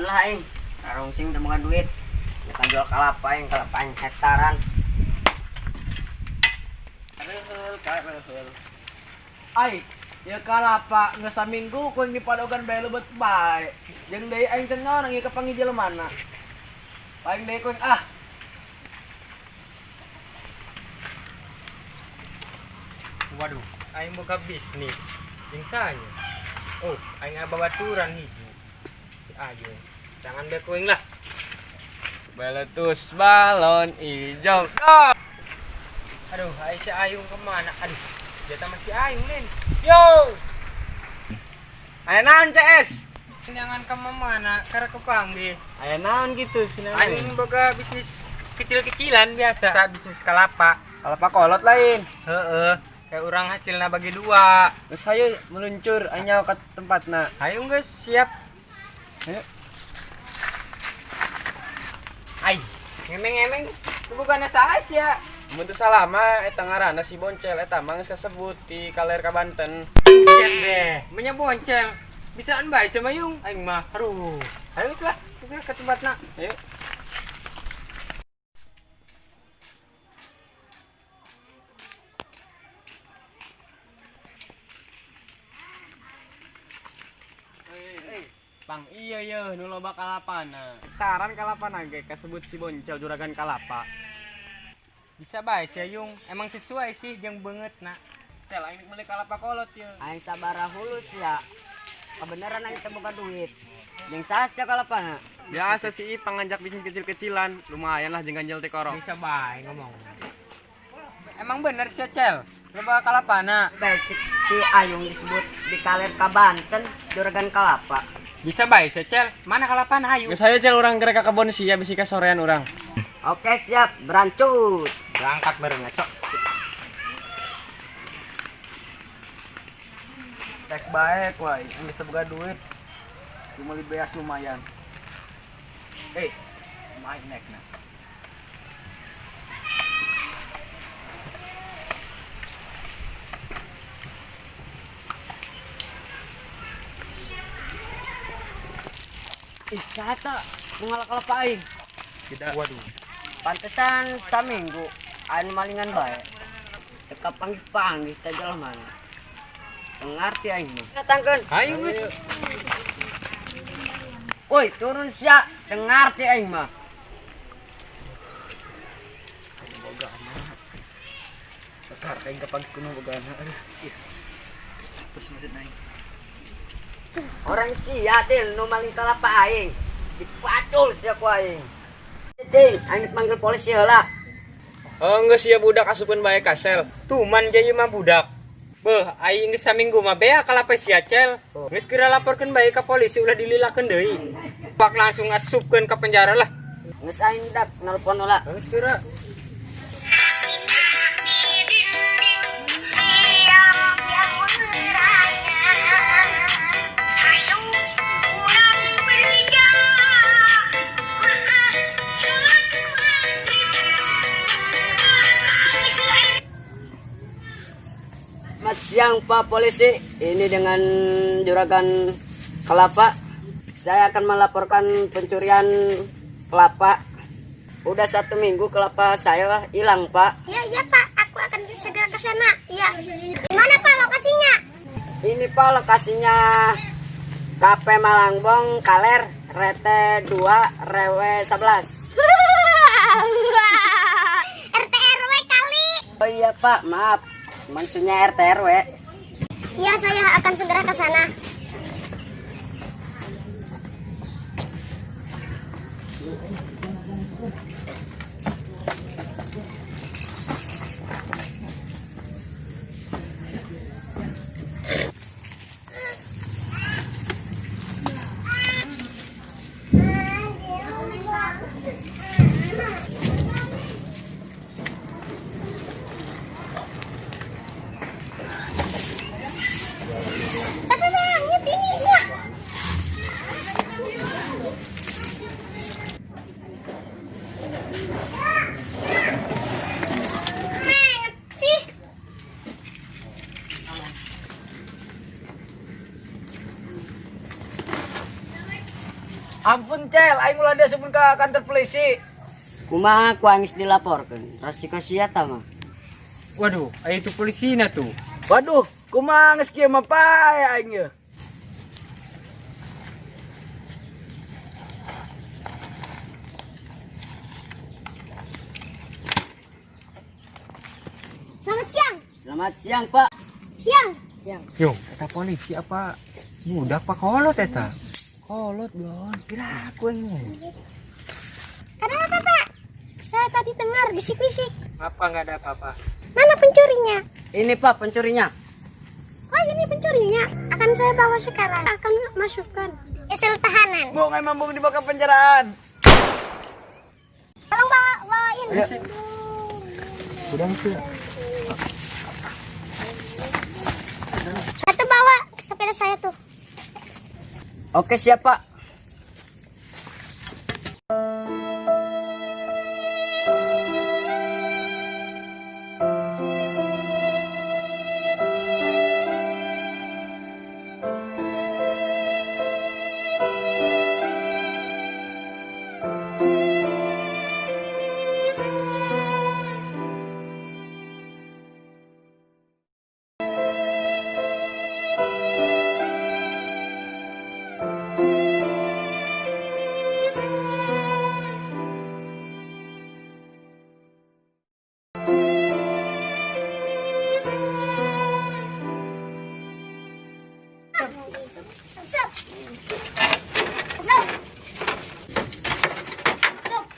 lah aing. Karungsing teu boga duit. Kita jual kalapa yang hektaran. Karehel. Ai, ya kalapa geus saminggu kuing dipadogan bae leubeut bae. Jeung deui aing teh naon nang ieu kapanggih jelemana. Paling deui kuing ah. Waduh, aing boga bisnis. Jeung sanya. Oh, aing babaturan hiji. Si Ayu. Jangan bae kuing lah. Beletus balon ijo. Oh! Aduh, ai si Ayu kemana? Aduh, dia sama si Ayu, Lin. Yo! Aya naon CS? Jangan ke mana? Karena kepanggil. Aya naon gitu sinaon. Aing boga bisnis kecil-kecilan biasa. Sa bisnis kalapa. Kalapa kolot lain. Heeh. Kayak orang hasilnya bagi dua. Geus hayu meluncur anyaw ka tempatna. Ayo guys, siap. Ayo. Ai, ngemeng-ngemeng. Itu bukan asa ya. Mun teu salama eta ngaranna si Boncel eta mah geus kasebut di Kaler ka Banten. Siap deh. Menya Boncel. Bisaan bae sama Yung. Aing mah. Aduh. Ayo geus lah. Kita ke tempatna. Ayo. Pang iya nu loba kalapana. Hektaran kalapana ge kasebut si Boncel juragan kalapa. Bisa bae si Yung. Emang sesuai sih jeung beungeutna. Cel aing meuli kalapa kolot ye. Aing sabaraha hulus ya. Kebenaran aing teu boga duit. Jeung saha sia kalapana? Biasa sih pangajak bisnis kecil-kecilan, lumayan lah jeung ganjel teh korok. Bisa bae ngomong. Emang bener sih Cel. Loba kalapana. Becik si Ayung disebut di Kaler ka Banten juragan kalapa. Bisa bae sih Cel. Mana kalapana ayo. Geus hayu Cel urang gerek ka kebon sia bisi ka sorean urang. Oke siap, berancut. Berangkat bareng cok. Tek baik wae, geus teu boga duit. Cuma li beas lumayan. Main nekna. Saha teh mengalah kalapa aing? Tidak. Waduh. Pantesan saminggu aing malingan bae. Teu kapanggih-panggih teh jelemana. Teu ngarti aing mah. Datangkeun. Ayo geus. Woi, turun sia, teu ngarti aing mah. Boga mah. Sekar aing kapag kuno bogana. Aduh. Terus masih naik. Orang sia teh nu maling kalapa aing. Dipacul sia ku aing. Cing, aing manggil polisi heula. Oh, geus ya budak asupeun bae ka sel. Tuman jadi mah budak. Beuh, aing geus saminggu mah bea kalapa sia Cel. Geus kira laporkeun bae ka polisi ulah dililakeun deui. Pak langsung asupkeun ka penjara lah. Geus aing dak nelpon heula. Geus kira. Selamat siang Pak Polisi, ini dengan juragan kelapa. Saya akan melaporkan pencurian kelapa. Udah 1 minggu kelapa saya hilang Pak. Iya Pak, aku akan segera ke sana. Iya. Di mana Pak lokasinya? Ini Pak lokasinya KP Malangbong, Kaler, RT 2, RW 11. RT RW kali. Oh iya Pak, maaf. Maksudnya RT RW. Iya, saya akan segera ke sana. Capek banget ininya. Ampun Cel, aing ulah diasupun ke kantor polisi. Kumaha ku angis dilaporkan. Resiko sia ta mah. Waduh, ayo itu polisi na tuh. Waduh, kumaha geus kieu mah pae aing ye. Selamat siang. Selamat siang, Pak. Siang. Yo, eta polisi apa? Budak pak kolot eta. Kolot don. Kira aku yang ngomong. Ada apa, Pak? Saya tadi dengar bisik-bisik. Apa nggak ada apa-apa? Mana pencurinya? Ini, Pak, pencurinya. Oh, ini pencurinya. Akan saya bawa sekarang. Akan masukkan ke sel tahanan. Bung emang bung dibawa ke penjaraan. Tolong bawain. Udah itu. Satu bawa sepeda saya tuh. Oke, siap, Pak.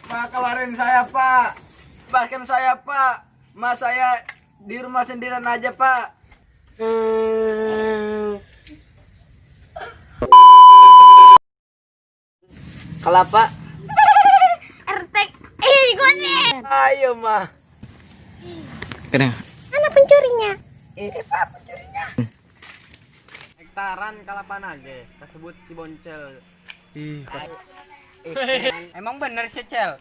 Pak, keluarin saya Pak. Bahkan saya Pak. Mas saya di rumah sendirian aja Pak. Kelapa. RT. Gue sih. Ayo mah. Mana pencurinya? Ini Pak pencurinya. Hektaran kalapan aja. Tersebut si Boncel. Emang bener sih Cel.